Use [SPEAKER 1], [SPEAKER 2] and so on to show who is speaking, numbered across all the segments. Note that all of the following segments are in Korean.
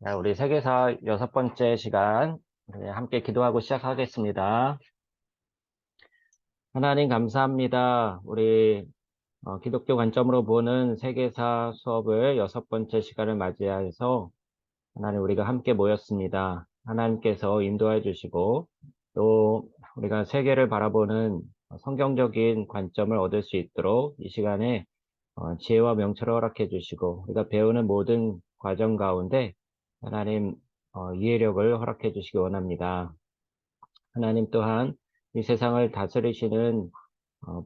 [SPEAKER 1] 자, 우리 세계사 6번째 시간 함께 기도하고 시작하겠습니다. 하나님 감사합니다. 우리 기독교 관점으로 보는 세계사 수업을 6번째 시간을 맞이해서 하나님 우리가 함께 모였습니다. 하나님께서 인도해 주시고 또 우리가 세계를 바라보는 성경적인 관점을 얻을 수 있도록 이 시간에 지혜와 명철을 허락해 주시고 우리가 배우는 모든 과정 가운데 하나님 이해력을 허락해 주시기 원합니다. 하나님 또한 이 세상을 다스리시는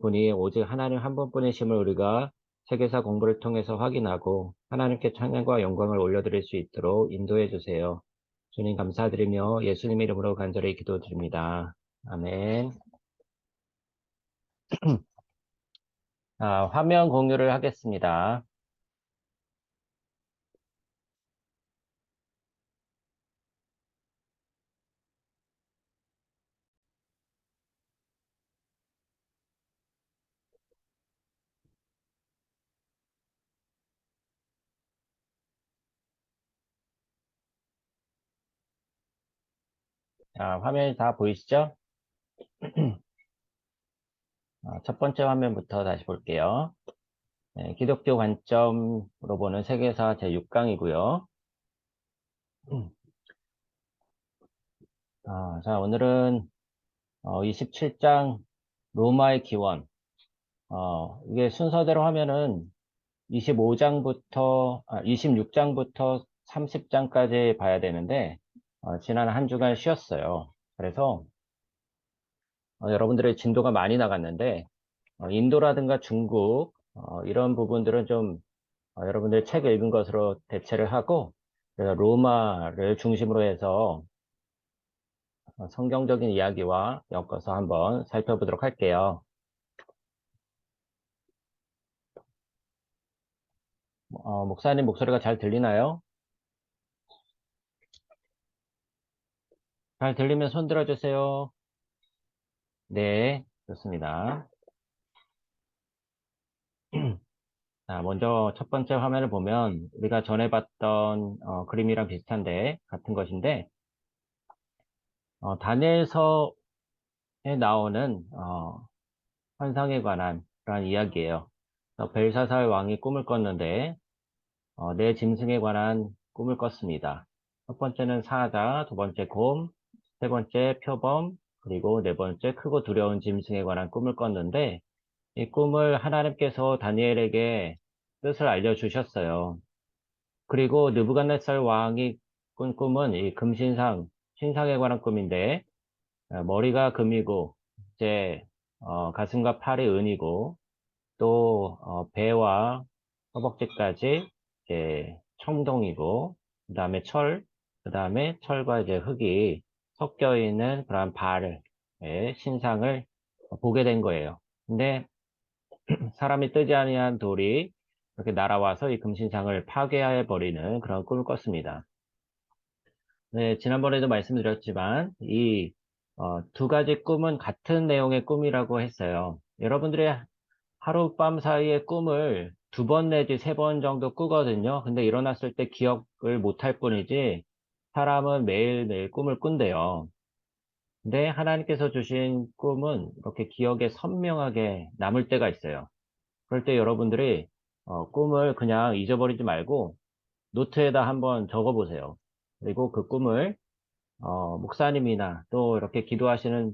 [SPEAKER 1] 분이 오직 하나님 한 분뿐이심을 우리가 세계사 공부를 통해서 확인하고 하나님께 찬양과 영광을 올려드릴 수 있도록 인도해 주세요. 주님 감사드리며 예수님 이름으로 간절히 기도드립니다. 아멘. 화면 공유를 하겠습니다. 화면이 다 보이시죠? 첫 번째 화면부터 다시 볼게요. 네, 기독교 관점으로 보는 세계사 제6강이고요. 자, 오늘은 27장 로마의 기원. 이게 순서대로 하면은 26장부터 30장까지 봐야 되는데, 지난 한 주간 쉬었어요. 그래서 여러분들의 진도가 많이 나갔는데, 인도라든가 중국, 이런 부분들은 좀 여러분들 책 읽은 것으로 대체를 하고, 그래서 로마를 중심으로 해서 성경적인 이야기와 엮어서 한번 살펴보도록 할게요. 목사님 목소리가 잘 들리나요? 잘 들리면 손 들어주세요. 네, 좋습니다. 자, 먼저 첫 번째 화면을 보면 우리가 전에 봤던 그림이랑 비슷한데 같은 것인데 다니엘서에 나오는 환상에 관한 그런 이야기예요. 벨사살 왕이 꿈을 꿨는데 네 짐승에 관한 꿈을 꿨습니다. 첫 번째는 사자, 두 번째 곰, 세 번째 표범, 그리고 네 번째 크고 두려운 짐승에 관한 꿈을 꿨는데 이 꿈을 하나님께서 다니엘에게 뜻을 알려주셨어요. 그리고 느부갓네살 왕이 꾼 꿈은 이 금신상, 신상에 관한 꿈인데 머리가 금이고 이제 가슴과 팔이 은이고 또 배와 허벅지까지 이제 청동이고 그다음에 그다음에 철과 이제 흙이 섞여 있는 그런 발의 신상을 보게 된 거예요. 근데 사람이 뜨지 아니한 돌이 이렇게 날아와서 이 금신상을 파괴해 버리는 그런 꿈을 꿨습니다. 네, 지난번에도 말씀드렸지만 이 두 가지 꿈은 같은 내용의 꿈이라고 했어요. 여러분들의 하룻밤 사이에 꿈을 두 번 내지 세 번 정도 꾸거든요. 근데 일어났을 때 기억을 못할 뿐이지 사람은 매일매일 꿈을 꾼대요. 근데 하나님께서 주신 꿈은 이렇게 기억에 선명하게 남을 때가 있어요. 그럴 때 여러분들이 꿈을 그냥 잊어버리지 말고 노트에다 한번 적어보세요. 그리고 그 꿈을 목사님이나 또 이렇게 기도하시는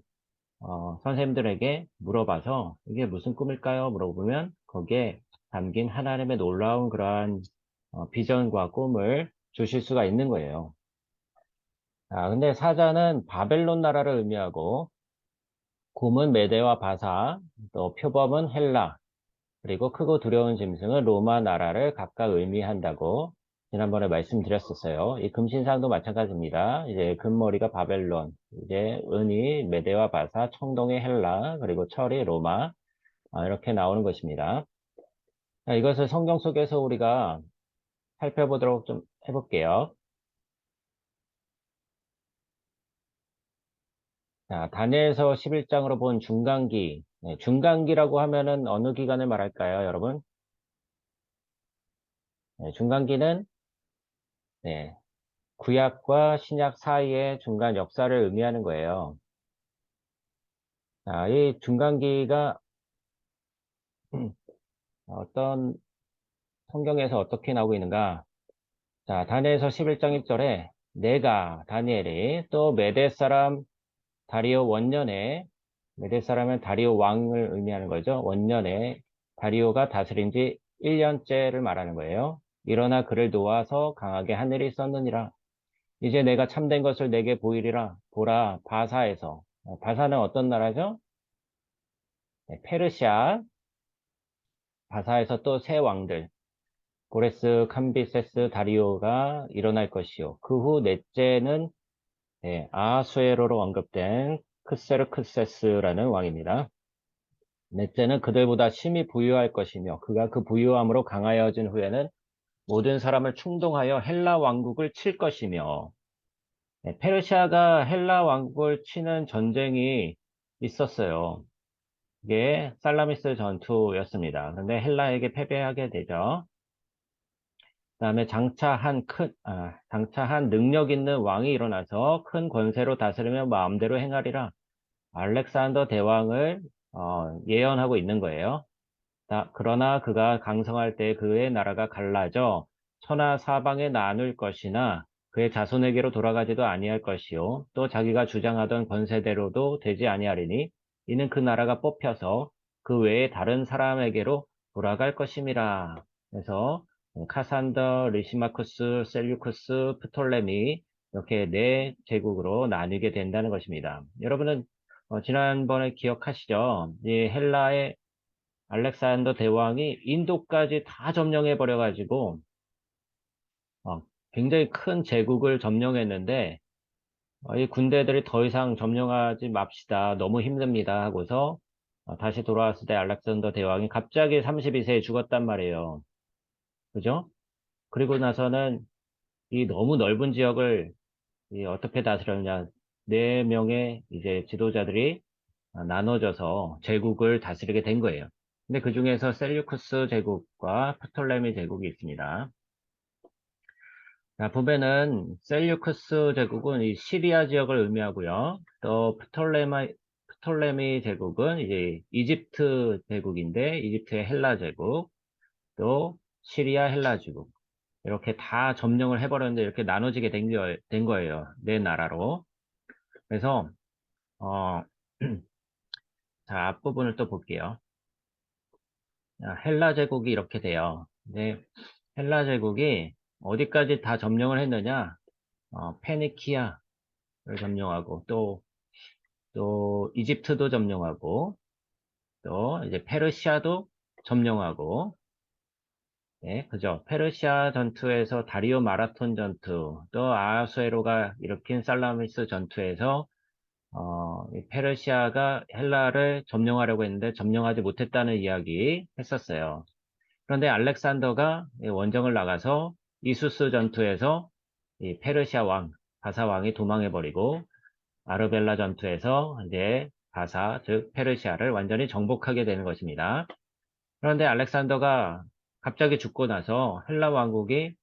[SPEAKER 1] 선생님들에게 물어봐서 이게 무슨 꿈일까요? 물어보면 거기에 담긴 하나님의 놀라운 그러한 비전과 꿈을 주실 수가 있는 거예요. 근데 사자는 바벨론 나라를 의미하고 곰은 메대와 바사, 또 표범은 헬라, 그리고 크고 두려운 짐승은 로마 나라를 각각 의미한다고 지난번에 말씀드렸었어요. 이 금신상도 마찬가지입니다. 이제 금머리가 바벨론, 이제 은이 메데와 바사, 청동이 헬라, 그리고 철이 로마, 이렇게 나오는 것입니다. 자, 이것을 성경 속에서 우리가 살펴보도록 좀 해볼게요. 자, 다니엘서 11장으로 본 중간기. 네, 중간기라고 하면은 어느 기간을 말할까요, 여러분? 네, 중간기는 네, 구약과 신약 사이의 중간 역사를 의미하는 거예요. 자, 이 중간기가 어떤 성경에서 어떻게 나오고 있는가? 자, 다니엘서 11장 1절에 내가 다니엘이 또 메대 사람 다리오 원년에 메대 사람은 다리오 왕을 의미하는 거죠. 원년에 다리오가 다스린 지 1년째를 말하는 거예요. 일어나 그를 놓아서 강하게 하늘이 썼느니라. 이제 내가 참된 것을 내게 보이리라. 보라, 바사에서. 바사는 어떤 나라죠? 네, 페르시아, 바사에서 또 새 왕들, 고레스, 캄비세스, 다리오가 일어날 것이요. 그 후 넷째는 아하수에로로 언급된 크세르크세스라는 왕입니다. 넷째는 그들보다 심히 부유할 것이며 그가 그 부유함으로 강하여진 후에는 모든 사람을 충동하여 헬라 왕국을 칠 것이며 페르시아가 헬라 왕국을 치는 전쟁이 있었어요. 이게 살라미스 전투였습니다. 그런데 헬라에게 패배하게 되죠. 그다음에 장차 한 능력 있는 왕이 일어나서 큰 권세로 다스리며 마음대로 행하리라. 알렉산더 대왕을 예언하고 있는 거예요. 그러나 그가 강성할 때 그의 나라가 갈라져 천하 사방에 나눌 것이나 그의 자손에게로 돌아가지도 아니할 것이요 또 자기가 주장하던 권세대로도 되지 아니하리니 이는 그 나라가 뽑혀서 그 외에 다른 사람에게로 돌아갈 것임이라. 그래서 카산더, 리시마쿠스, 셀류쿠스, 프톨레미 이렇게 네 제국으로 나뉘게 된다는 것입니다. 여러분은 지난번에 기억하시죠? 이 헬라의 알렉산더 대왕이 인도까지 다 점령해 버려가지고 굉장히 큰 제국을 점령했는데 이 군대들이 더 이상 점령하지 맙시다. 너무 힘듭니다. 하고서 다시 돌아왔을 때 알렉산더 대왕이 갑자기 32세에 죽었단 말이에요. 그죠? 그리고 나서는 이 너무 넓은 지역을 어떻게 다스렸냐. 네 명의 이제 지도자들이 나눠져서 제국을 다스리게 된 거예요. 근데 그 중에서 셀류쿠스 제국과 프톨레미 제국이 있습니다. 자, 보면은 셀류쿠스 제국은 이 시리아 지역을 의미하고요. 또 프톨레미 제국은 이제 이집트 제국인데 이집트의 헬라 제국, 또 시리아 헬라 제국 이렇게 다 점령을 해버렸는데 이렇게 나눠지게 된 거예요. 네 나라로. 그래서 자, 앞부분을 또 볼게요. 헬라 제국이 이렇게 돼요. 근데 헬라 제국이 어디까지 다 점령을 했느냐? 페니키아를 점령하고 또 이집트도 점령하고 또 이제 페르시아도 점령하고 네, 그죠? 페르시아 전투에서 다리오 마라톤 전투, 또 아하수에로가 일으킨 살라미스 전투에서 이 페르시아가 헬라를 점령하려고 했는데 점령하지 못했다는 이야기 했었어요. 그런데 알렉산더가 원정을 나가서 이수스 전투에서 이 페르시아 왕, 바사 왕이 도망해버리고 아르벨라 전투에서 이제 바사, 즉 페르시아를 완전히 정복하게 되는 것입니다. 그런데 알렉산더가 갑자기 죽고 나서 헬라 왕국이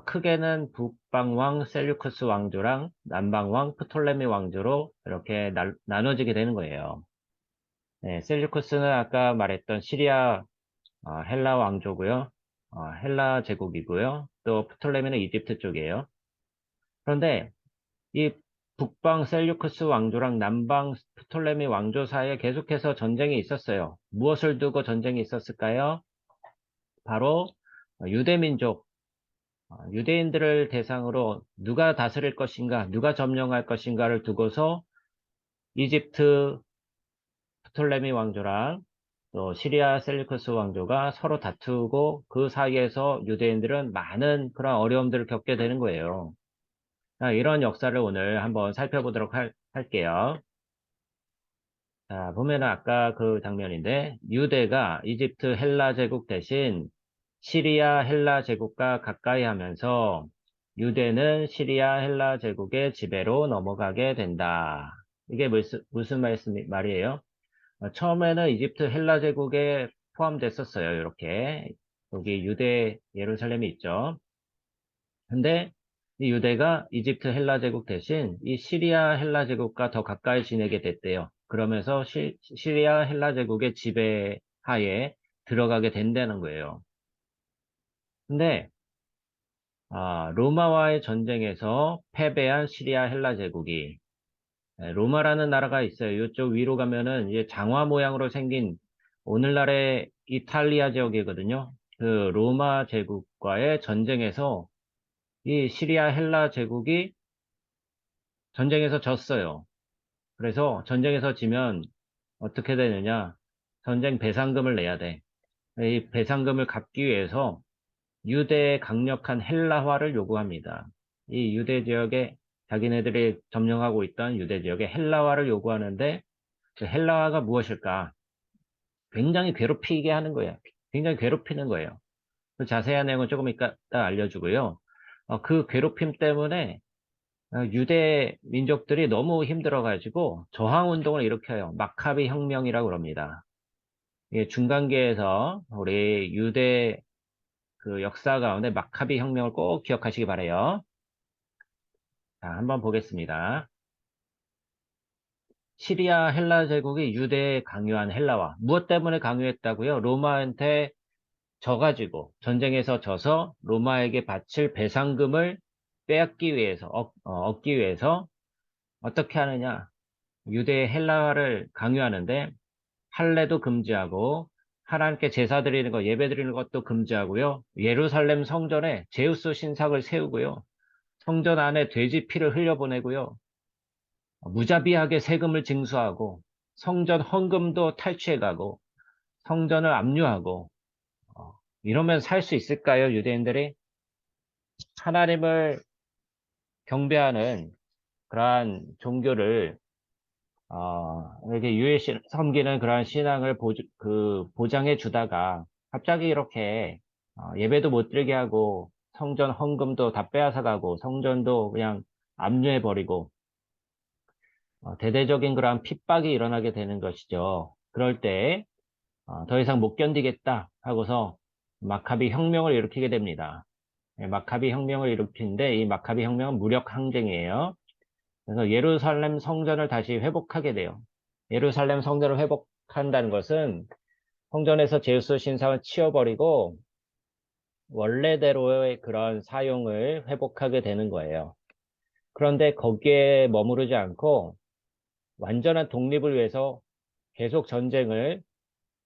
[SPEAKER 1] 크게는 북방왕 셀류크스 왕조랑 남방왕 프톨레미 왕조로 이렇게 나눠지게 되는 거예요. 네, 셀류크스는 아까 말했던 시리아 헬라 왕조고요. 헬라 제국이고요. 또 프톨레미는 이집트 쪽이에요. 그런데 이 북방 셀류크스 왕조랑 남방 프톨레미 왕조 사이에 계속해서 전쟁이 있었어요. 무엇을 두고 전쟁이 있었을까요? 바로 유대민족, 유대인들을 대상으로 누가 다스릴 것인가, 누가 점령할 것인가를 두고서 이집트 프톨레미 왕조랑 또 시리아 셀루크스 왕조가 서로 다투고 그 사이에서 유대인들은 많은 그런 어려움들을 겪게 되는 거예요. 이런 역사를 오늘 한번 살펴보도록 할게요. 자, 보면은 아까 그 장면인데 유대가 이집트 헬라 제국 대신 시리아 헬라 제국과 가까이 하면서 유대는 시리아 헬라 제국의 지배로 넘어가게 된다. 이게 무슨 말이에요? 처음에는 이집트 헬라 제국에 포함됐었어요. 이렇게 여기 유대 예루살렘이 있죠. 근데 이 유대가 이집트 헬라 제국 대신 이 시리아 헬라 제국과 더 가까이 지내게 됐대요. 그러면서 시리아 헬라 제국의 지배하에 들어가게 된다는 거예요. 근데 로마와의 전쟁에서 패배한 시리아 헬라 제국이 로마라는 나라가 있어요. 이쪽 위로 가면은 이제 장화 모양으로 생긴 오늘날의 이탈리아 지역이거든요. 그 로마 제국과의 전쟁에서 이 시리아 헬라 제국이 전쟁에서 졌어요. 그래서 전쟁에서 지면 어떻게 되느냐? 전쟁 배상금을 내야 돼. 이 배상금을 갚기 위해서 유대의 강력한 헬라화를 요구합니다. 이 유대 지역에 자기네들이 점령하고 있던 유대 지역의 헬라화를 요구하는데 그 헬라화가 무엇일까? 굉장히 괴롭히게 하는 거예요. 굉장히 괴롭히는 거예요. 그 자세한 내용은 조금 이따 알려주고요. 그 괴롭힘 때문에 유대 민족들이 너무 힘들어가지고 저항운동을 일으켜요. 마카비 혁명이라고 그럽니다. 이게 중간기에서 우리 유대 그 역사 가운데 마카비 혁명을 꼭 기억하시기 바래요. 자, 한번 보겠습니다. 시리아 헬라 제국이 유대에 강요한 헬라화. 무엇 때문에 강요했다고요? 로마한테 져가지고 전쟁에서 져서 로마에게 바칠 배상금을 빼앗기 위해서 얻기 위해서 어떻게 하느냐? 유대의 헬라화를 강요하는데 할례도 금지하고 하나님께 제사 드리는 것, 예배 드리는 것도 금지하고요. 예루살렘 성전에 제우스 신상을 세우고요. 성전 안에 돼지 피를 흘려보내고요. 무자비하게 세금을 징수하고 성전 헌금도 탈취해가고 성전을 압류하고 이러면 살 수 있을까요? 유대인들이 하나님을 경배하는 그러한 종교를 이렇게 섬기는 그러한 신앙을 보장해 주다가 갑자기 이렇게 예배도 못 드리게 하고 성전 헌금도 다 빼앗아가고 성전도 그냥 압류해버리고 대대적인 그러한 핍박이 일어나게 되는 것이죠. 그럴 때 더 이상 못 견디겠다 하고서 마카비 혁명을 일으키게 됩니다. 마카비 혁명을 일으키는데 이 마카비 혁명은 무력 항쟁이에요. 그래서 예루살렘 성전을 다시 회복하게 돼요. 예루살렘 성전을 회복한다는 것은 성전에서 제우스 신상을 치워버리고 원래대로의 그런 사용을 회복하게 되는 거예요. 그런데 거기에 머무르지 않고 완전한 독립을 위해서 계속 전쟁을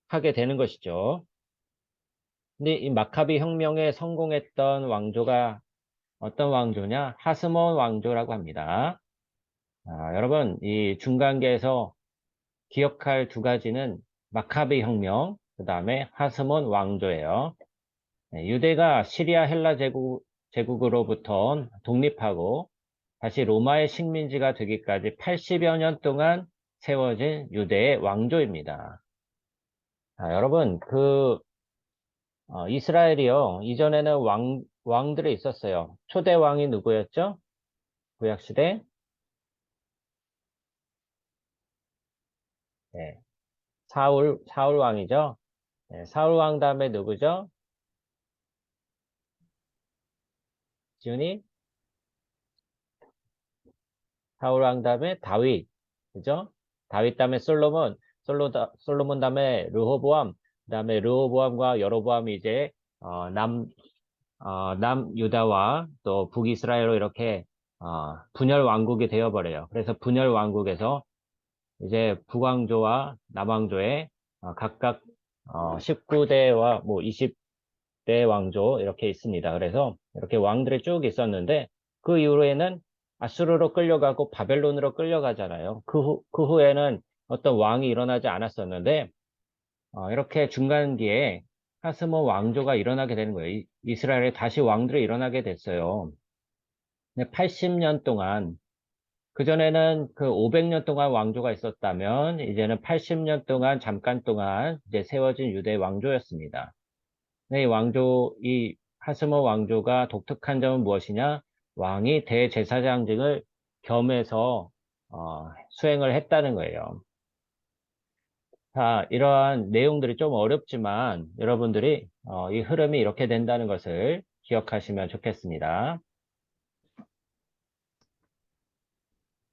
[SPEAKER 1] 하게 되는 것이죠. 근데 이 마카비 혁명에 성공했던 왕조가 어떤 왕조냐? 하스몬 왕조라고 합니다. 여러분, 이 중간계에서 기억할 두 가지는 마카비 혁명, 그 다음에 하스몬 왕조예요. 유대가 시리아 헬라 제국으로부터 독립하고 다시 로마의 식민지가 되기까지 80여 년 동안 세워진 유대의 왕조입니다. 여러분, 이스라엘이요. 이전에는 왕들이 있었어요. 초대 왕이 누구였죠? 구약시대? 네, 사울 왕이죠. 네, 사울 왕 다음에 누구죠? 지훈이? 사울 왕 다음에 다윗. 그죠? 다윗 다음에 솔로몬 다음에 르호보암. 그 다음에 르호보암과 여로보암이 이제, 어, 남, 남유다와 또 북이스라엘로 이렇게, 분열 왕국이 되어버려요. 그래서 분열 왕국에서 이제 북왕조와 남왕조의 각각 19대와 뭐 20대 왕조 이렇게 있습니다. 그래서 이렇게 왕들이 쭉 있었는데 그 이후에는 아수르로 끌려가고 바벨론으로 끌려가잖아요. 그 후에는 어떤 왕이 일어나지 않았었는데 이렇게 중간기에 하스몬 왕조가 일어나게 되는 거예요. 이스라엘에 다시 왕들이 일어나게 됐어요. 근데 80년 동안 그전에는 그 500년 동안 왕조가 있었다면, 이제는 80년 동안, 잠깐 동안 이제 세워진 유대 왕조였습니다. 네, 이 하스모 왕조가 독특한 점은 무엇이냐? 왕이 대제사장직을 겸해서, 수행을 했다는 거예요. 자, 이러한 내용들이 좀 어렵지만, 여러분들이, 이 흐름이 이렇게 된다는 것을 기억하시면 좋겠습니다.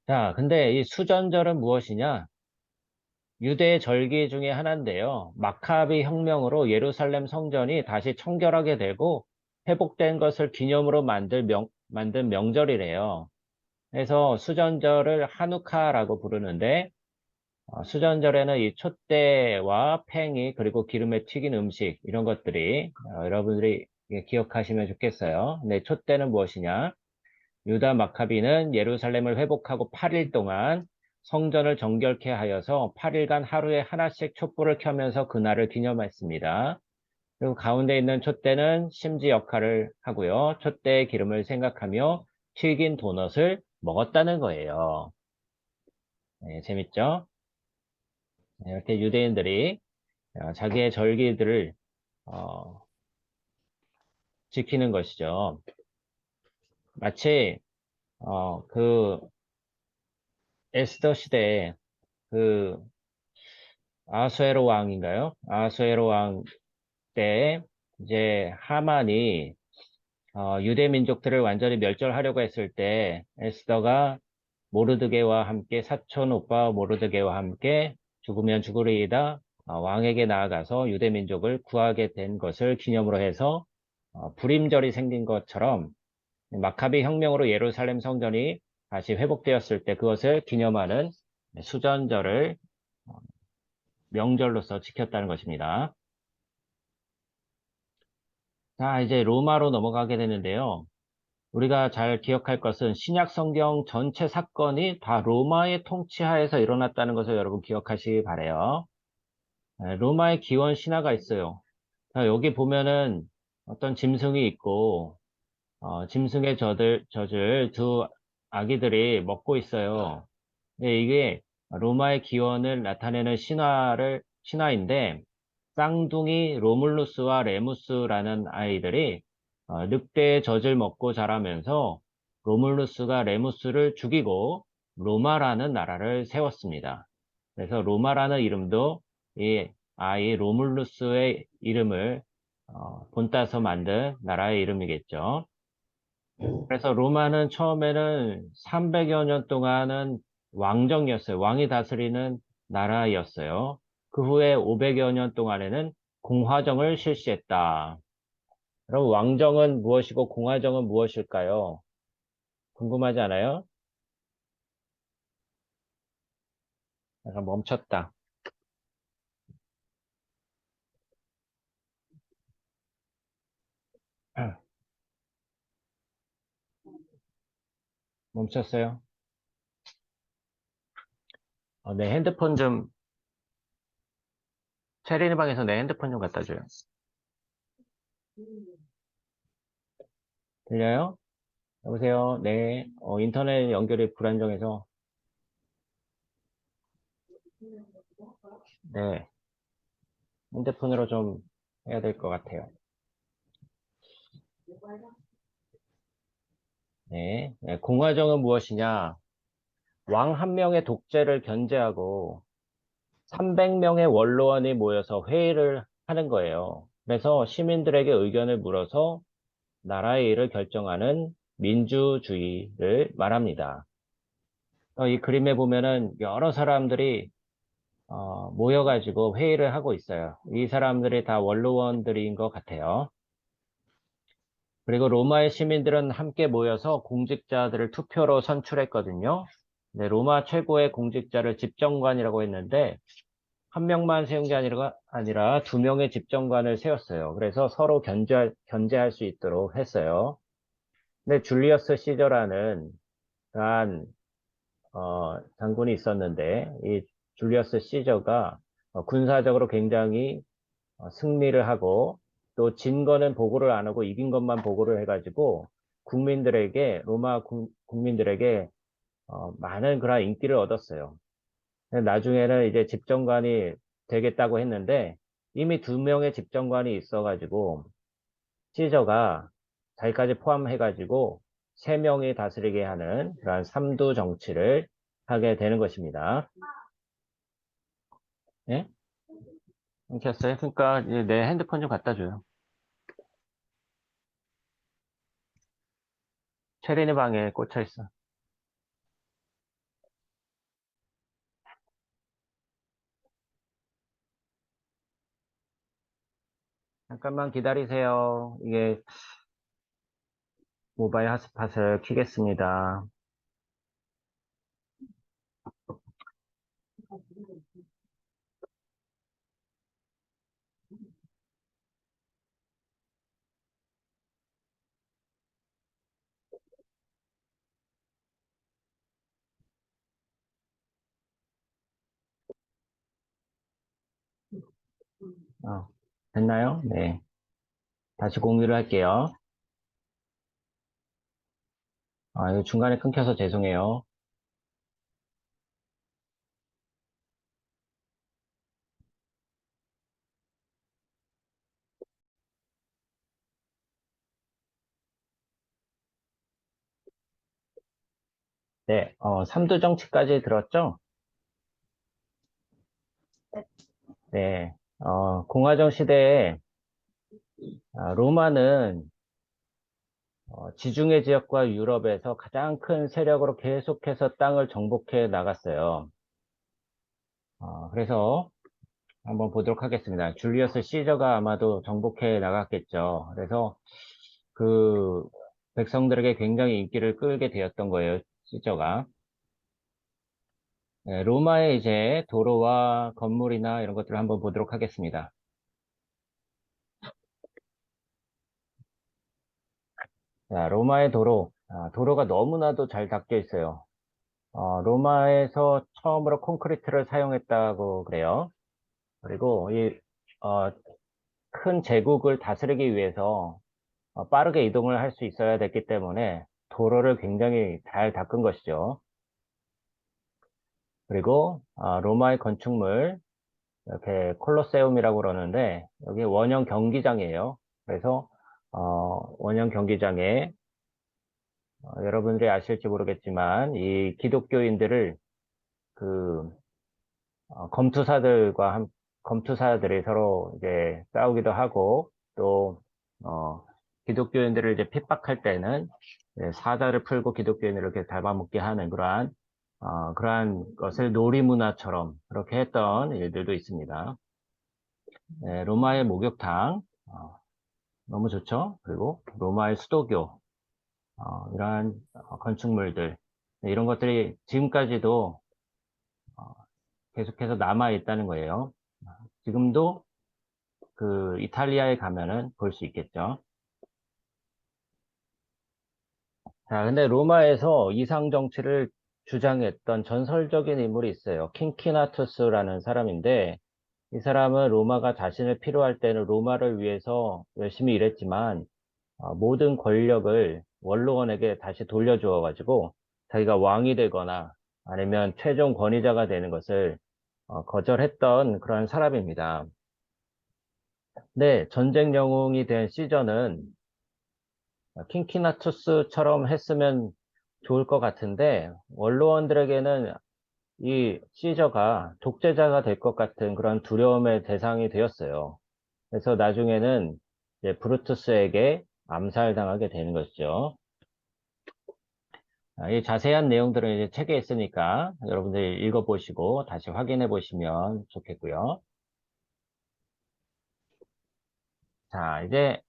[SPEAKER 1] 자, 근데 이 수전절은 무엇이냐? 유대의 절기 중에 하나인데요. 마카비 혁명으로 예루살렘 성전이 다시 청결하게 되고 회복된 것을 기념으로 만든 명절이래요. 그래서 수전절을 하누카라고 부르는데, 수전절에는 이 촛대와 팽이 그리고 기름에 튀긴 음식 이런 것들이 여러분들이 기억하시면 좋겠어요. 네, 촛대는 무엇이냐? 유다 마카비는 예루살렘을 회복하고 8일 동안 성전을 정결케 하여서 8일간 하루에 하나씩 촛불을 켜면서 그날을 기념했습니다. 그리고 가운데 있는 촛대는 심지 역할을 하고요. 촛대의 기름을 생각하며 튀긴 도넛을 먹었다는 거예요. 네, 재밌죠? 네, 이렇게 유대인들이 자기의 절기들을 어, 지키는 것이죠. 마치 그 에스더 시대에 그 아수에로 왕인가요? 아수에로 왕 때 이제 하만이 유대 민족들을 완전히 멸절하려고 했을 때 에스더가 모르드게와 함께 사촌 오빠 모르드게와 함께 죽으면 죽으리이다 왕에게 나아가서 유대 민족을 구하게 된 것을 기념으로 해서 불임절이 생긴 것처럼 마카비 혁명으로 예루살렘 성전이 다시 회복되었을 때 그것을 기념하는 수전절을 명절로서 지켰다는 것입니다. 자, 이제 로마로 넘어가게 되는데요. 우리가 잘 기억할 것은 신약 성경 전체 사건이 다 로마의 통치하에서 일어났다는 것을 여러분 기억하시기 바래요. 네, 로마의 기원 신화가 있어요. 자, 여기 보면은 어떤 짐승이 있고, 짐승의 젖을 두 아기들이 먹고 있어요. 네, 이게 로마의 기원을 나타내는 신화인데, 쌍둥이 로물루스와 레무스라는 아이들이 늑대의 젖을 먹고 자라면서 로물루스가 레무스를 죽이고 로마라는 나라를 세웠습니다. 그래서 로마라는 이름도 이 아이 로물루스의 이름을 본따서 만든 나라의 이름이겠죠. 그래서 로마는 처음에는 300여 년 동안은 왕정이었어요. 왕이 다스리는 나라였어요. 그 후에 500여 년 동안에는 공화정을 실시했다. 그럼 왕정은 무엇이고 공화정은 무엇일까요? 궁금하지 않아요? 약간 멈췄다. 멈췄어요? 내 핸드폰 좀, 체리네 방에서 내 핸드폰 좀 갖다 줘요. 들려요? 여보세요? 네. 인터넷 연결이 불안정해서, 네. 핸드폰으로 좀 해야 될 것 같아요. 네. 네, 공화정은 무엇이냐? 왕 한 명의 독재를 견제하고 300명의 원로원이 모여서 회의를 하는 거예요. 그래서 시민들에게 의견을 물어서 나라의 일을 결정하는 민주주의를 말합니다. 이 그림에 보면은 여러 사람들이 모여가지고 회의를 하고 있어요. 이 사람들이 다 원로원들인 것 같아요. 그리고 로마의 시민들은 함께 모여서 공직자들을 투표로 선출했거든요. 네, 로마 최고의 공직자를 집정관이라고 했는데 한 명만 세운 게 아니라 두 명의 집정관을 세웠어요. 그래서 서로 견제할 수 있도록 했어요. 근데 줄리어스 시저라는 한 장군이 있었는데 이 줄리어스 시저가 군사적으로 굉장히 승리를 하고 또 진 거는 보고를 안 하고 이긴 것만 보고를 해가지고 로마 국민들에게 많은 그런 인기를 얻었어요. 나중에는 이제 집정관이 되겠다고 했는데 이미 두 명의 집정관이 있어가지고 시저가 자기까지 포함해가지고 세 명이 다스리게 하는 그런 삼두 정치를 하게 되는 것입니다. 예? 끊겼어요? 그러니까 이제 내 핸드폰 좀 갖다 줘요. 체린이 방에 꽂혀 있어. 잠깐만 기다리세요. 이게 모바일 핫스팟을 켜겠습니다. 어, 됐나요? 네. 다시 공유를 할게요. 이거 중간에 끊겨서 죄송해요. 네, 삼두 정치까지 들었죠? 네, 공화정 시대에 로마는 지중해 지역과 유럽에서 가장 큰 세력으로 계속해서 땅을 정복해 나갔어요. 그래서 한번 보도록 하겠습니다. 줄리어스 시저가 아마도 정복해 나갔겠죠. 그래서 그 백성들에게 굉장히 인기를 끌게 되었던 거예요, 시저가. 네, 로마의 이제 도로와 건물이나 이런 것들을 한번 보도록 하겠습니다. 자, 로마의 도로. 도로가 너무나도 잘 닦여 있어요. 로마에서 처음으로 콘크리트를 사용했다고 그래요. 그리고 어, 큰 제국을 다스리기 위해서 빠르게 이동을 할 수 있어야 됐기 때문에 도로를 굉장히 잘 닦은 것이죠. 그리고 로마의 건축물, 이렇게 콜로세움이라고 그러는데 여기 원형 경기장이에요. 그래서 원형 경기장에 여러분들이 아실지 모르겠지만 이 기독교인들을 그 검투사들이 서로 이제 싸우기도 하고 또 어, 기독교인들을 이제 핍박할 때는 이제 사자를 풀고 기독교인을 이렇게 잡아먹게 하는 그러한 것을 놀이문화처럼 그렇게 했던 일들도 있습니다. 네, 로마의 목욕탕 너무 좋죠. 그리고 로마의 수도교 이러한 건축물들 네, 이런 것들이 지금까지도 어, 계속해서 남아 있다는 거예요. 지금도 그 이탈리아에 가면은 볼 수 있겠죠. 자, 근데 로마에서 이상 정치를 주장했던 전설적인 인물이 있어요. 킹키나투스라는 사람인데 이 사람은 로마가 자신을 필요할 때는 로마를 위해서 열심히 일했지만 모든 권력을 원로원에게 다시 돌려주어 가지고 자기가 왕이 되거나 아니면 최종 권위자가 되는 것을 거절했던 그런 사람입니다. 근데 전쟁 영웅이 된 시저는 킹키나투스처럼 했으면 좋을 것 같은데 원로원들에게는 이 시저가 독재자가 될 것 같은 그런 두려움의 대상이 되었어요. 그래서 나중에는 이제 브루투스에게 암살당하게 되는 것이죠. 이 자세한 내용들은 이제 책에 있으니까 여러분들이 읽어보시고 다시 확인해 보시면 좋겠고요. 자, 이제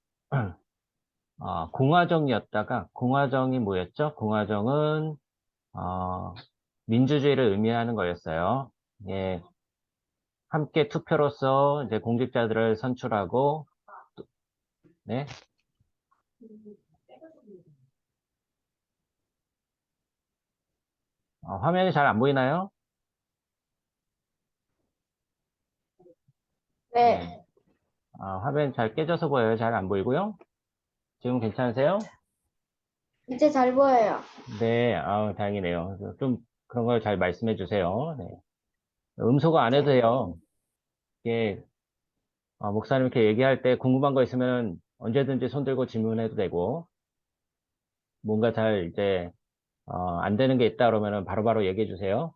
[SPEAKER 1] 공화정이었다가 공화정이 뭐였죠? 공화정은 어, 민주주의를 의미하는 거였어요. 예, 함께 투표로서 이제 공직자들을 선출하고, 네, 화면이 잘 안 보이나요? 네,
[SPEAKER 2] 네,
[SPEAKER 1] 화면 잘 깨져서 보여요. 잘 안 보이고요. 지금 괜찮으세요?
[SPEAKER 2] 이제 잘 보여요.
[SPEAKER 1] 네, 다행이네요. 그래서 좀 그런 걸 잘 말씀해 주세요. 네. 음소거 안 해도 돼요. 이게, 목사님 이렇게 얘기할 때 궁금한 거 있으면 언제든지 손 들고 질문해도 되고, 뭔가 잘 이제, 안 되는 게 있다 그러면은 바로바로 얘기해 주세요.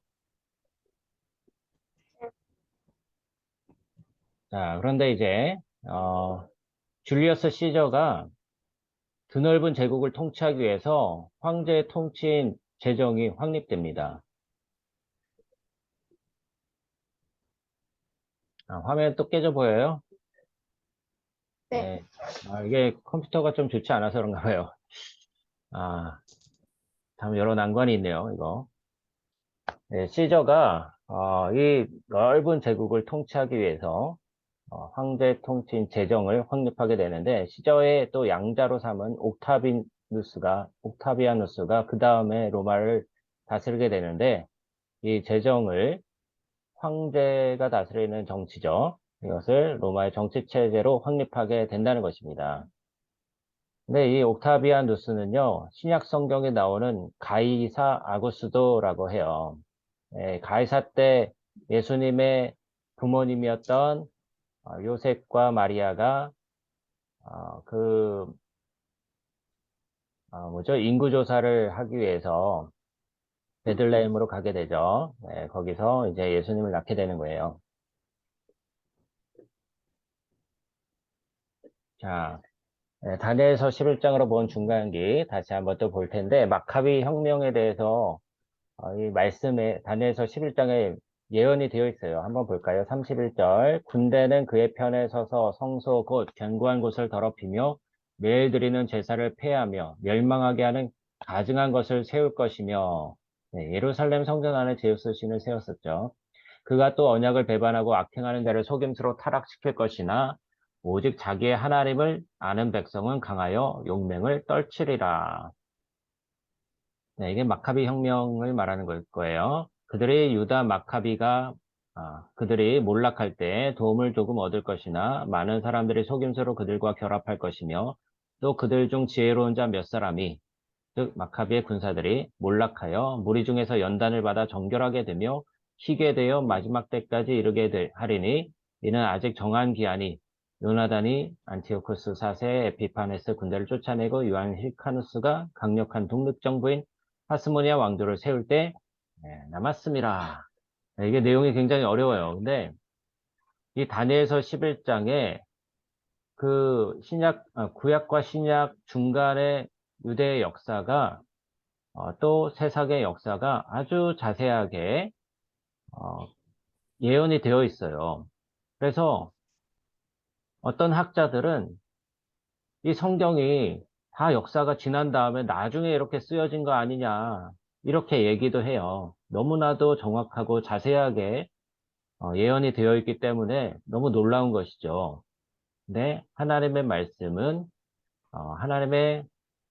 [SPEAKER 1] 자, 그런데 이제, 줄리어스 시저가 드넓은 제국을 통치하기 위해서 황제의 통치인 제정이 확립됩니다. 화면 또 깨져 보여요?
[SPEAKER 2] 네.
[SPEAKER 1] 네. 이게 컴퓨터가 좀 좋지 않아서 그런가 봐요. 아, 참 여러 난관이 있네요, 이거. 네, 시저가, 이 넓은 제국을 통치하기 위해서, 황제 통치인 제정을 확립하게 되는데, 시저의 또 양자로 삼은 옥타비아누스가 그 다음에 로마를 다스리게 되는데, 이 제정을 황제가 다스리는 정치죠. 이것을 로마의 정치 체제로 확립하게 된다는 것입니다. 근데 이 옥타비안 누스는요, 신약 성경에 나오는 가이사 아구스도라고 해요. 가이사 때 예수님의 부모님이었던 요셉과 마리아가 그 뭐죠? 인구 조사를 하기 위해서 베들레헴으로 가게 되죠. 거기서 이제 예수님을 낳게 되는 거예요. 자, 다니엘서 11장으로 본 중간기 다시 한번 또 볼 텐데 마카비 혁명에 대해서 이 말씀에 다니엘서 11장에 예언이 되어 있어요. 한번 볼까요? 31절 군대는 그의 편에 서서 성소 곧 견고한 곳을 더럽히며 매일 드리는 제사를 폐하며 멸망하게 하는 가증한 것을 세울 것이며 예루살렘 성전 안에 제우스 신을 세웠었죠. 그가 또 언약을 배반하고 악행하는 자를 속임수로 타락시킬 것이나 오직 자기의 하나님을 아는 백성은 강하여 용맹을 떨치리라. 네, 이게 마카비 혁명을 말하는 걸 거예요. 그들이 유다 마카비가 그들이 몰락할 때 도움을 조금 얻을 것이나 많은 사람들이 속임수로 그들과 결합할 것이며 또 그들 중 지혜로운 자 몇 사람이 즉 마카비의 군사들이 몰락하여 무리 중에서 연단을 받아 정결하게 되며 희게 되어 마지막 때까지 하리니 이는 아직 정한 기한이 요나단이 안티오쿠스 4세 에피파네스 군대를 쫓아내고 요한 힐카누스가 강력한 독립정부인 하스모니아 왕조를 세울 때 남았습니다. 네, 이게 내용이 굉장히 어려워요. 근데 이 다니엘서 11장에 그 구약과 신약 중간에 유대의 역사가 또 세상의 역사가 아주 자세하게 어, 예언이 되어 있어요. 그래서 어떤 학자들은 이 성경이 다 역사가 지난 다음에 나중에 이렇게 쓰여진 거 아니냐 이렇게 얘기도 해요. 너무나도 정확하고 자세하게 예언이 되어 있기 때문에 너무 놀라운 것이죠. 근데 하나님의 말씀은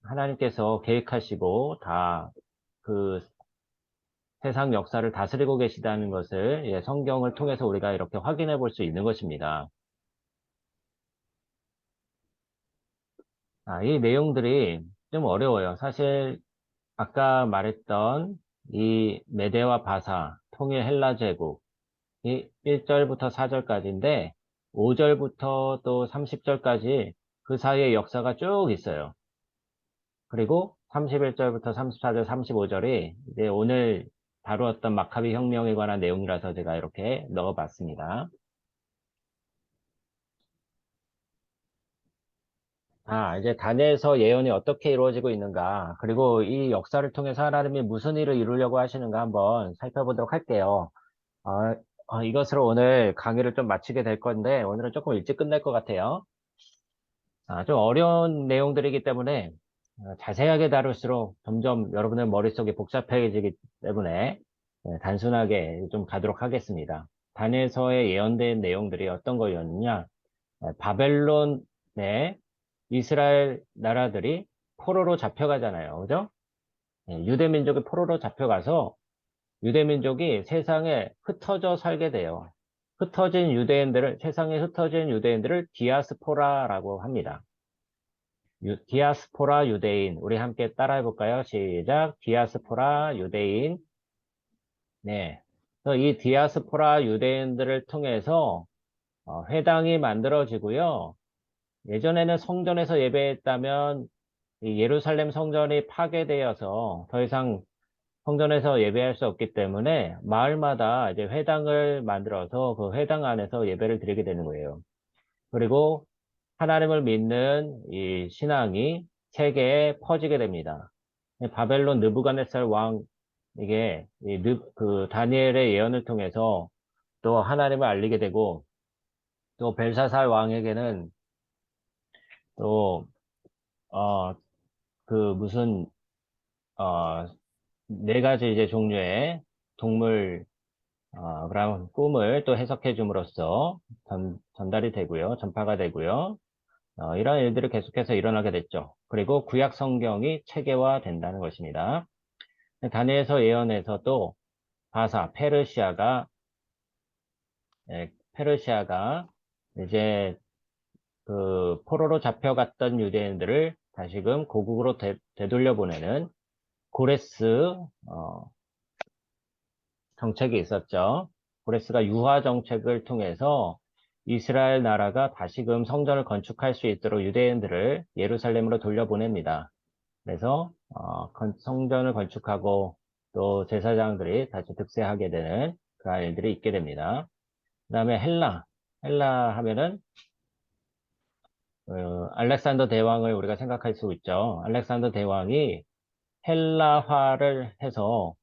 [SPEAKER 1] 하나님께서 계획하시고 다 그 세상 역사를 다스리고 계시다는 것을 성경을 통해서 우리가 이렇게 확인해 볼 수 있는 것입니다. 이 내용들이 좀 어려워요. 사실 아까 말했던 이 메데와 바사, 통일 헬라 제국, 이 1절부터 4절까지인데 5절부터 또 30절까지 그 사이에 역사가 쭉 있어요. 그리고 31절부터 34절, 35절이 이제 오늘 다루었던 마카비 혁명에 관한 내용이라서 제가 이렇게 넣어봤습니다. 이제 단에서 예언이 어떻게 이루어지고 있는가, 그리고 이 역사를 통해서 하나님이 무슨 일을 이루려고 하시는가 한번 살펴보도록 할게요. 아, 이것으로 오늘 강의를 좀 마치게 될 건데, 오늘은 조금 일찍 끝날 것 같아요. 좀 어려운 내용들이기 때문에 자세하게 다룰수록 점점 여러분의 머릿속이 복잡해지기 때문에 단순하게 좀 가도록 하겠습니다. 단에서의 예언된 내용들이 어떤 거였느냐? 바벨론의 이스라엘 나라들이 포로로 잡혀가잖아요. 그죠? 유대 민족이 포로로 잡혀가서 유대 민족이 세상에 흩어져 살게 돼요. 세상에 흩어진 유대인들을 디아스포라라고 합니다. 디아스포라 유대인. 우리 함께 따라해 볼까요? 시작. 디아스포라 유대인. 네. 그래서 이 디아스포라 유대인들을 통해서 회당이 만들어지고요. 예전에는 성전에서 예배했다면 이 예루살렘 성전이 파괴되어서 더 이상 성전에서 예배할 수 없기 때문에 마을마다 이제 회당을 만들어서 그 회당 안에서 예배를 드리게 되는 거예요. 그리고 하나님을 믿는 이 신앙이 세계에 퍼지게 됩니다. 바벨론 느부갓네살 왕, 이게 그 다니엘의 예언을 통해서 또 하나님을 알리게 되고 또 벨사살 왕에게는 또, 어, 그 무슨, 어, 네 가지 이제 종류의 동물, 그런 꿈을 또 해석해 줌으로써 전달이 되고요. 전파가 되고요. 이런 일들이 계속해서 일어나게 됐죠. 그리고 구약 성경이 체계화된다는 것입니다. 다니엘서 예언에서도 바사, 페르시아가 이제 그 포로로 잡혀갔던 유대인들을 다시금 고국으로 되돌려보내는 고레스 정책이 있었죠. 고레스가 유화 정책을 통해서 이스라엘 나라가 다시금 성전을 건축할 수 있도록 유대인들을 예루살렘으로 돌려보냅니다. 그래서 성전을 건축하고 또 제사장들이 다시 득세하게 되는 그런 일들이 있게 됩니다. 그 다음에 헬라 하면은 알렉산더 대왕을 우리가 생각할 수 있죠. 알렉산더 대왕이 헬라화를 해서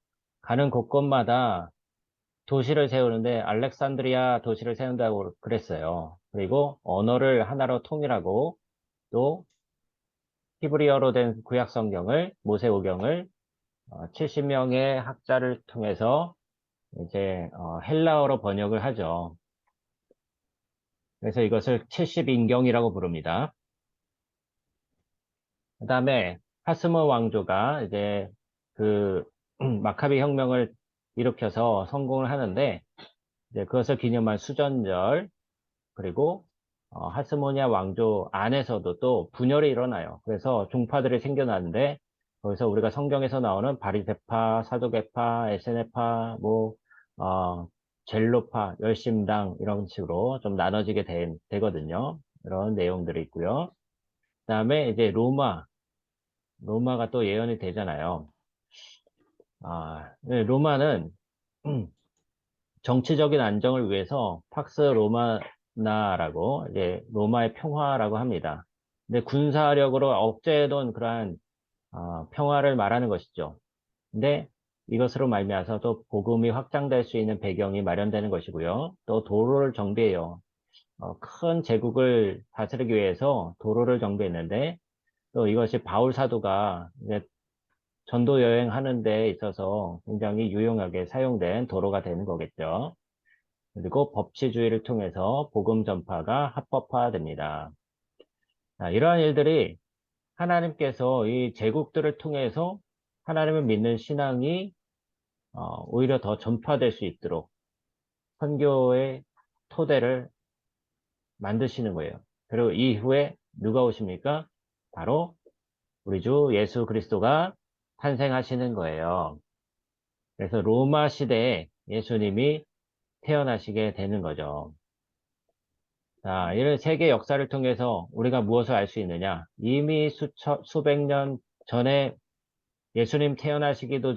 [SPEAKER 1] 가는 곳곳마다 도시를 세우는데 알렉산드리아 도시를 세운다고 그랬어요. 그리고 언어를 하나로 통일하고 또 히브리어로 된 구약 성경을 모세오경을 70명의 학자를 통해서 이제 헬라어로 번역을 하죠. 그래서 이것을 70인경이라고 부릅니다. 그 다음에 하스모 왕조가 이제 그 마카비 혁명을 일으켜서 성공을 하는데 이제 그것을 기념한 수전절 그리고 하스모니아 왕조 안에서도 또 분열이 일어나요. 그래서 종파들이 생겨나는데 거기서 우리가 성경에서 나오는 바리새파, 사두개파, 에세네파, 뭐 젤로파, 열심당 이런 식으로 좀 나눠지게 되거든요. 이런 내용들이 있고요. 그다음에 이제 로마가 또 예언이 되잖아요. 네, 로마는 정치적인 안정을 위해서 팍스 로마나라고 이제 로마의 평화라고 합니다. 근데 군사력으로 억제해놓은 그러한 평화를 말하는 것이죠. 근데 이것으로 말미암아서 또 복음이 확장될 수 있는 배경이 마련되는 것이고요. 또 도로를 정비해요. 큰 제국을 다스리기 위해서 도로를 정비했는데 또 이것이 바울 사도가 이제 전도 여행하는 데 있어서 굉장히 유용하게 사용된 도로가 되는 거겠죠. 그리고 법치주의를 통해서 복음 전파가 합법화됩니다. 이러한 일들이 하나님께서 이 제국들을 통해서 하나님을 믿는 신앙이 오히려 더 전파될 수 있도록 선교의 토대를 만드시는 거예요. 그리고 이후에 누가 오십니까? 바로 우리 주 예수 그리스도가 탄생하시는 거예요. 그래서 로마 시대에 예수님이 태어나시게 되는 거죠. 자, 이런 세계 역사를 통해서 우리가 무엇을 알 수 있느냐? 이미 수백 년 전에 예수님 태어나시기도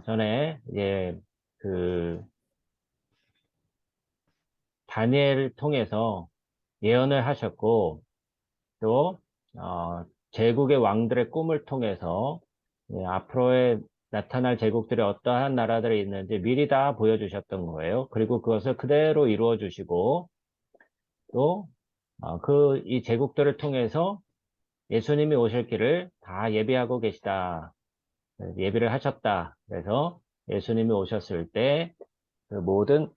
[SPEAKER 1] 전에, 그, 다니엘을 통해서 예언을 하셨고, 또, 제국의 왕들의 꿈을 통해서 앞으로의 나타날 제국들이 어떠한 나라들이 있는지 미리 다 보여주셨던 거예요. 그리고 그것을 그대로 이루어 주시고, 또, 이 제국들을 통해서 예수님이 오실 길을 다 예비하고 계시다. 예비를 하셨다. 그래서 예수님이 오셨을 때 그 모든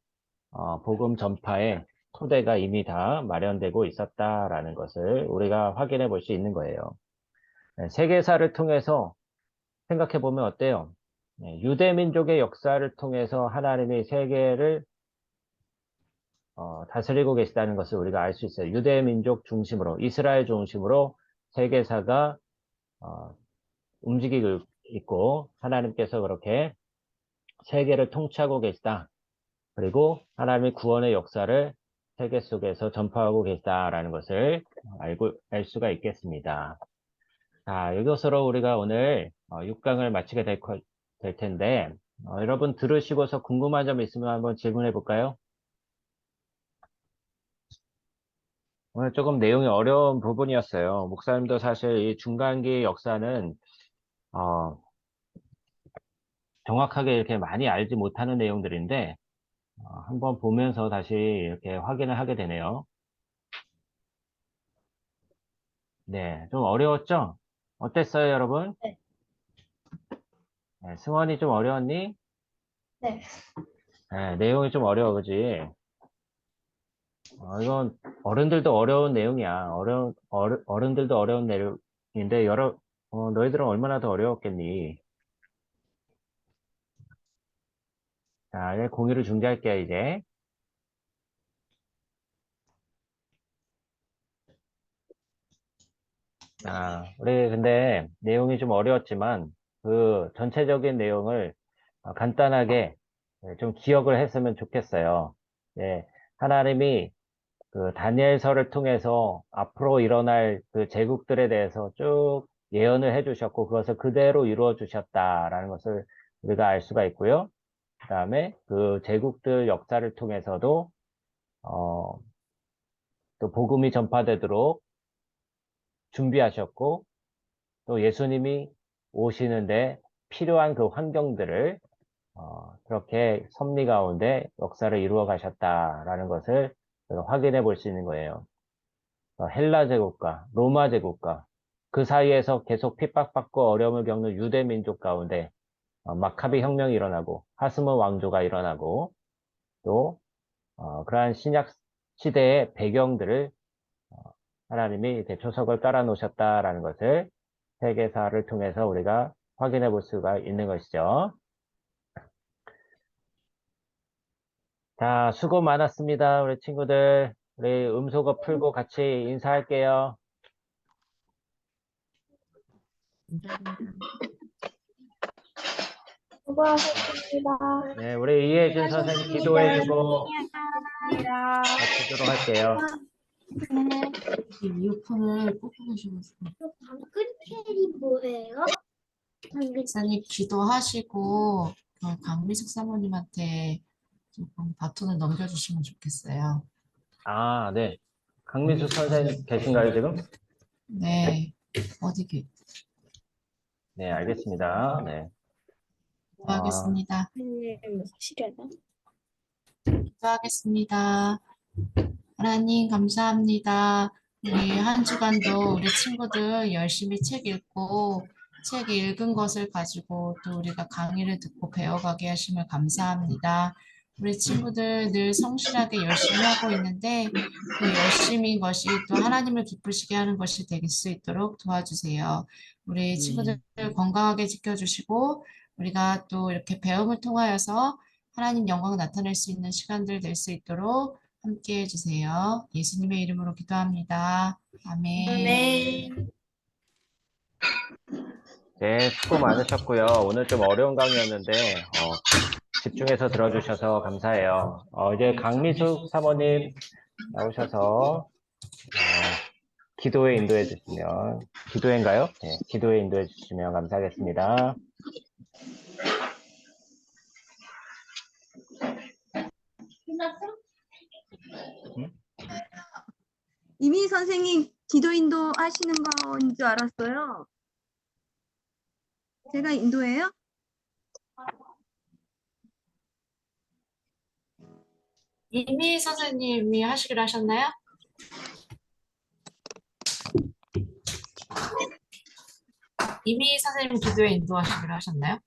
[SPEAKER 1] 복음 전파의 토대가 이미 다 마련되고 있었다라는 것을 우리가 확인해 볼 수 있는 거예요. 네, 세계사를 통해서 생각해 보면 어때요? 네, 유대 민족의 역사를 통해서 하나님이 세계를 다스리고 계시다는 것을 우리가 알 수 있어요. 유대 민족 중심으로, 이스라엘 중심으로 세계사가 어, 움직이고 있고 하나님께서 그렇게 세계를 통치하고 계시다. 그리고 하나님의 구원의 역사를 세계 속에서 전파하고 계시다라는 것을 알 수가 있겠습니다. 자, 이것으로 우리가 오늘 6강을 마치게 될 텐데 여러분 들으시고서 궁금한 점 있으면 한번 질문해 볼까요? 오늘 조금 내용이 어려운 부분이었어요. 목사님도 사실 이 중간기 역사는 어, 정확하게 이렇게 많이 알지 못하는 내용들인데 한번 보면서 다시 이렇게 확인을 하게 되네요. 네, 좀 어려웠죠? 어땠어요, 여러분?
[SPEAKER 2] 네.
[SPEAKER 1] 네, 승원이 좀 어려웠니?
[SPEAKER 2] 네.
[SPEAKER 1] 네, 내용이 좀 어려워, 그지? 이건 어른들도 어려운 내용이야. 어른들도 어려운 내용인데, 너희들은 얼마나 더 어려웠겠니? 자, 이제 공유를 중지할게요, 이제. 자, 우리 근데 내용이 좀 어려웠지만, 그 전체적인 내용을 간단하게 좀 기억을 했으면 좋겠어요. 네, 하나님이 그 다니엘서를 통해서 앞으로 일어날 그 제국들에 대해서 쭉 예언을 해주셨고 그것을 그대로 이루어 주셨다라는 것을 우리가 알 수가 있고요. 그다음에 그 제국들 역사를 통해서도 어, 또 복음이 전파되도록 준비하셨고 또 예수님이 오시는데 필요한 그 환경들을 그렇게 섭리 가운데 역사를 이루어 가셨다라는 것을 우리가 확인해 볼 수 있는 거예요. 헬라 제국과 로마 제국과 그 사이에서 계속 핍박받고 어려움을 겪는 유대 민족 가운데 마카비 혁명이 일어나고 하스몬 왕조가 일어나고 또 그러한 신약 시대의 배경들을 어, 하나님이 이렇게 초석을 깔아 놓으셨다라는 것을 세계사를 통해서 우리가 확인해 볼 수가 있는 것이죠. 자, 수고 많았습니다. 우리 친구들. 우리 음소거 풀고 같이 인사할게요.
[SPEAKER 2] 수고하셨습니다.
[SPEAKER 1] 네, 우리 이혜준 선생님 기도해주고
[SPEAKER 3] 감사합니다.
[SPEAKER 1] 마치도록 할게요.
[SPEAKER 4] 이어폰을 꽂고 계시겠어요.
[SPEAKER 2] 방금 텔이 뭐예요? 방금
[SPEAKER 4] 목사님 기도하시고 강미숙 사모님한테 조금 바톤을 넘겨주시면 좋겠어요.
[SPEAKER 1] 아, 네. 강민수 선생님 계신가요, 지금?
[SPEAKER 4] 네, 어디
[SPEAKER 1] 네, 알겠습니다. 네.
[SPEAKER 4] 기도하겠습니다.
[SPEAKER 2] 실현아?
[SPEAKER 4] 기도하겠습니다. 하나님 감사합니다. 우리 한 주간도 우리 친구들 열심히 책 읽고 책 읽은 것을 가지고 또 우리가 강의를 듣고 배워가게 하심을 감사합니다. 우리 친구들 늘 성실하게 열심히 하고 있는데 그 열심인 것이 또 하나님을 기쁘시게 하는 것이 될 수 있도록 도와주세요. 우리 친구들 건강하게 지켜주시고 우리가 또 이렇게 배움을 통하여서 하나님 영광 나타낼 수 있는 시간들 될 수 있도록 함께 해주세요. 예수님의 이름으로 기도합니다. 아멘.
[SPEAKER 1] 네, 수고 많으셨고요. 오늘 좀 어려운 강의였는데, 집중해서 들어주셔서 감사해요. 이제 강미숙 사모님 나오셔서, 기도에 인도해 주시면, 기도회인가요? 네, 기도에 인도해 주시면 감사하겠습니다.
[SPEAKER 3] 이미 선생님 기도 인도 하시는 거인 줄 알았어요. 제가 인도예요?
[SPEAKER 4] 이미 선생님이 하시기로 하셨나요? 이미 선생님 기도에 인도하시기로 하셨나요?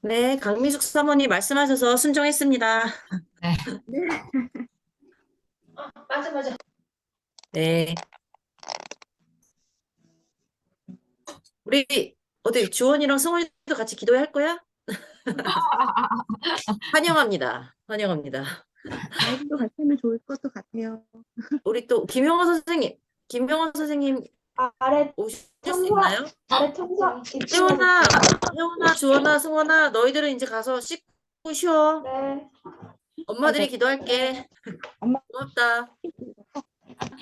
[SPEAKER 5] 네, 강미숙 사모님 말씀하셔서 순종했습니다.
[SPEAKER 4] 네.
[SPEAKER 2] 맞아.
[SPEAKER 5] 네. 우리 어디 주원이랑 승원이도 같이 기도할 거야? 환영합니다. 환영합니다.
[SPEAKER 3] 아이들도 같이 하면 좋을 것도 같아요.
[SPEAKER 5] 우리 또 김영호 선생님
[SPEAKER 2] 아래
[SPEAKER 5] 오실 수
[SPEAKER 2] 청소,
[SPEAKER 5] 있나요?
[SPEAKER 2] 아래 청소.
[SPEAKER 5] 혜원아, 주원아, 승원아, 너희들은 이제 가서 씻고 쉬어.
[SPEAKER 2] 네.
[SPEAKER 5] 엄마들이 기도할게.
[SPEAKER 3] 엄마.
[SPEAKER 5] 고맙다.